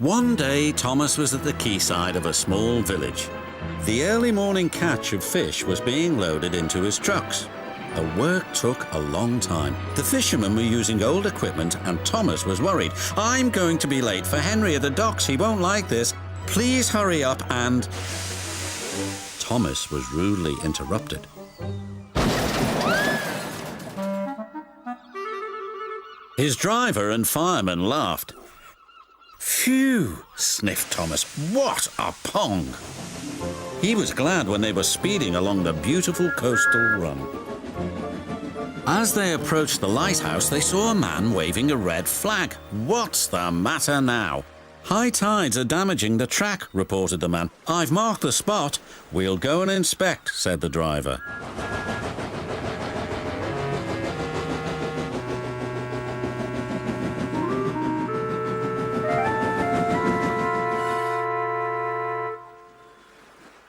One day, Thomas was at the quayside of a small village. The early morning catch of fish was being loaded into his trucks. The work took a long time. The fishermen were using old equipment and Thomas was worried. "I'm going to be late for Henry at the docks. He won't like this. Please hurry up," and Thomas was rudely interrupted. His driver and fireman laughed. "Phew," sniffed Thomas. "What a pong!" He was glad when they were speeding along the beautiful coastal run. As they approached the lighthouse, they saw a man waving a red flag. "What's the matter now?" "High tides are damaging the track," reported the man. "I've marked the spot." "We'll go and inspect," said the driver.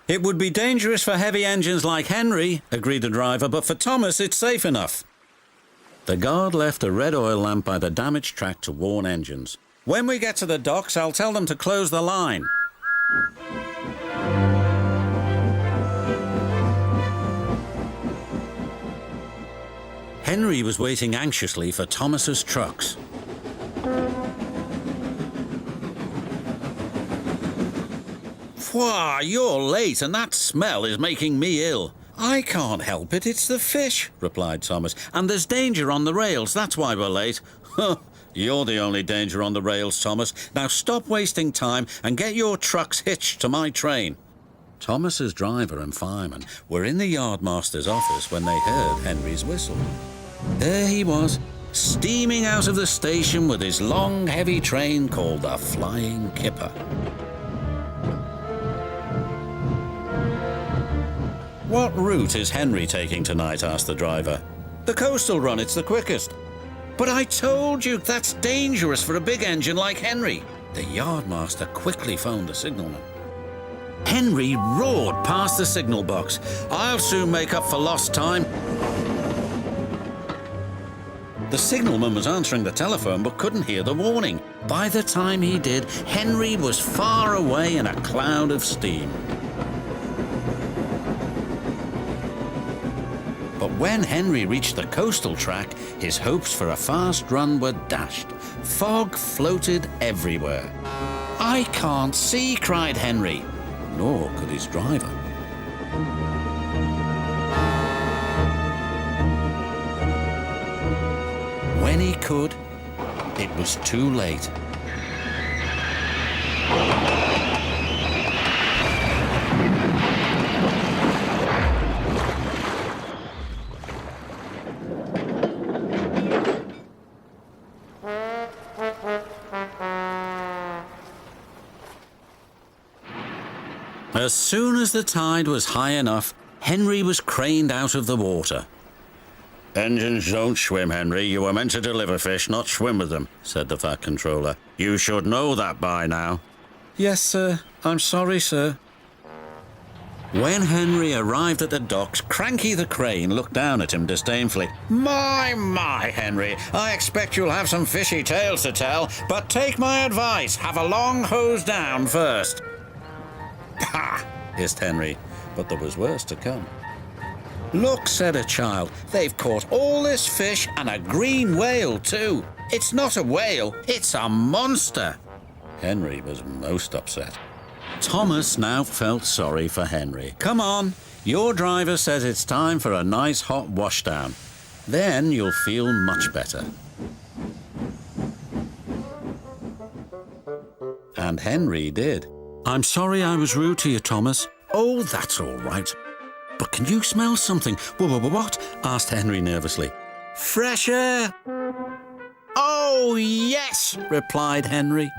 "It would be dangerous for heavy engines like Henry," agreed the driver, "but for Thomas it's safe enough." The guard left a red oil lamp by the damaged track to warn engines. "When we get to the docks, I'll tell them to close the line." Henry was waiting anxiously for Thomas's trucks. "Why, you're late, and that smell is making me ill." "I can't help it, it's the fish," replied Thomas. "And there's danger on the rails, that's why we're late." "Huh, you're the only danger on the rails, Thomas. Now stop wasting time and get your trucks hitched to my train." Thomas's driver and fireman were in the yardmaster's office when they heard Henry's whistle. There he was, steaming out of the station with his long, heavy train called the Flying Kipper. "What route is Henry taking tonight?" asked the driver. "The coastal run, it's the quickest." "But I told you, that's dangerous for a big engine like Henry." The yardmaster quickly phoned the signalman. Henry roared past the signal box. "I'll soon make up for lost time." The signalman was answering the telephone but couldn't hear the warning. By the time he did, Henry was far away in a cloud of steam. But when Henry reached the coastal track, his hopes for a fast run were dashed. Fog floated everywhere. "I can't see," cried Henry. Nor could his driver. When he could, it was too late. As soon as the tide was high enough, Henry was craned out of the water. "Engines don't swim, Henry. You were meant to deliver fish, not swim with them," said the fat controller. "You should know that by now." "Yes, sir. I'm sorry, sir." When Henry arrived at the docks, Cranky the crane looked down at him disdainfully. My, Henry, I expect you'll have some fishy tales to tell, but take my advice, have a long hose down first." "Pah!" hissed Henry, but there was worse to come. "Look," said a child, "they've caught all this fish and a green whale too. It's not a whale, it's a monster." Henry was most upset. Thomas now felt sorry for Henry. "Come on, your driver says it's time for a nice hot washdown. Then you'll feel much better." And Henry did. "I'm sorry I was rude to you, Thomas." "Oh, that's all right. But can you smell something?" What?" asked Henry nervously. "Fresh air." "Oh, yes," replied Henry.